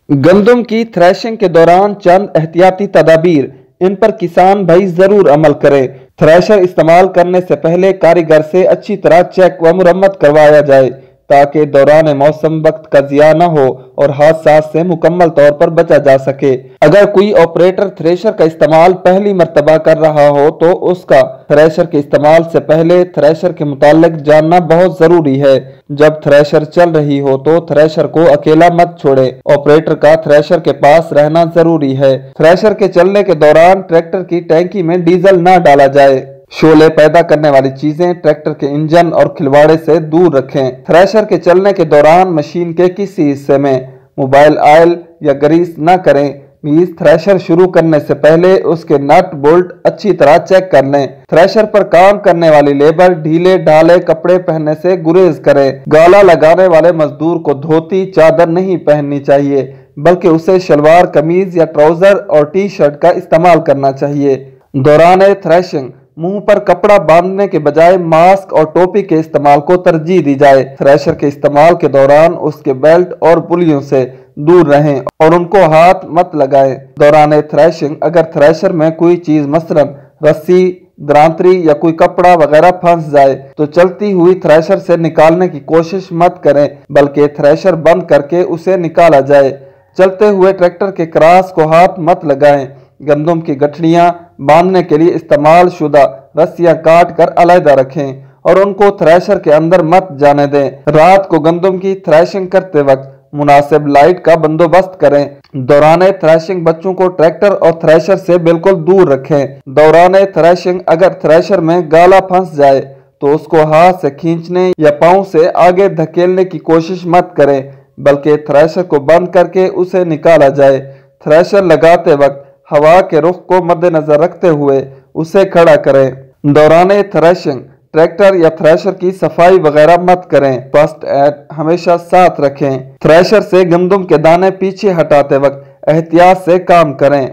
गंदम की थ्रेशिंग के दौरान चंद एहतियाती तदाबीर, इन पर किसान भाई जरूर अमल करें। थ्रेशर इस्तेमाल करने से पहले कारीगर से अच्छी तरह चेक व मुरम्मत करवाया जाए ताकि दौरान मौसम वक्त का जिया न हो और हादसा से मुकम्मल तौर पर बचा जा सके। अगर कोई ऑपरेटर थ्रेशर का इस्तेमाल पहली मर्तबा कर रहा हो तो उसका थ्रेशर के इस्तेमाल से पहले थ्रेशर के मुतालिक जानना बहुत जरूरी है। जब थ्रेशर चल रही हो तो थ्रेशर को अकेला मत छोड़े, ऑपरेटर का थ्रेशर के पास रहना जरूरी है। थ्रेशर के चलने के दौरान ट्रैक्टर की टैंकी में डीजल न डाला जाए। शोले पैदा करने वाली चीजें ट्रैक्टर के इंजन और खिलवाड़े से दूर रखें। थ्रेशर के चलने के दौरान मशीन के किसी हिस्से में मोबाइल ऑयल या ग्रीस न करें। नीज थ्रेशर शुरू करने से पहले उसके नट बोल्ट अच्छी तरह चेक कर लें। थ्रेशर पर काम करने वाली लेबर ढीले ढाले कपड़े पहनने से गुरेज करें। गाला लगाने वाले मजदूर को धोती चादर नहीं पहननी चाहिए, बल्कि उसे शलवार कमीज या ट्राउजर और टी शर्ट का इस्तेमाल करना चाहिए। दौरान थ्रेशिंग मुंह पर कपड़ा बांधने के बजाय मास्क और टोपी के इस्तेमाल को तरजीह दी जाए। थ्रेशर के इस्तेमाल के दौरान उसके बेल्ट और पुलियों से दूर रहें और उनको हाथ मत लगाएं। दौरान थ्रेशिंग अगर थ्रेशर में कोई चीज मसलन रस्सी, द्रांतरी या कोई कपड़ा वगैरह फंस जाए तो चलती हुई थ्रेशर से निकालने की कोशिश मत करें, बल्कि थ्रेशर बंद करके उसे निकाला जाए। चलते हुए ट्रैक्टर के क्रॉस को हाथ मत लगाएं। गंदम की गठड़ियां बांधने के लिए इस्तेमाल शुदा रस्सियां काट कर अलहदा रखें और उनको थ्रेशर के अंदर मत जाने दें। रात को गंदम की थ्रेशिंग करते वक्त मुनासिब लाइट का बंदोबस्त करें। दौरान थ्रेशिंग बच्चों को ट्रैक्टर और थ्रेशर से बिल्कुल दूर रखें। दौरान थ्रेशिंग अगर थ्रेशर में गाला फंस जाए तो उसको हाथ से खींचने या पांव से आगे धकेलने की कोशिश मत करें, बल्कि थ्रेशर को बंद करके उसे निकाला जाए। थ्रेशर लगाते वक्त हवा के रुख को मद्देनजर रखते हुए उसे खड़ा करें। दौरान थ्रेशिंग ट्रैक्टर या थ्रेशर की सफाई वगैरह मत करें। फर्स्ट एड हमेशा साथ रखें। थ्रेशर से गंदम के दाने पीछे हटाते वक्त एहतियात से काम करें।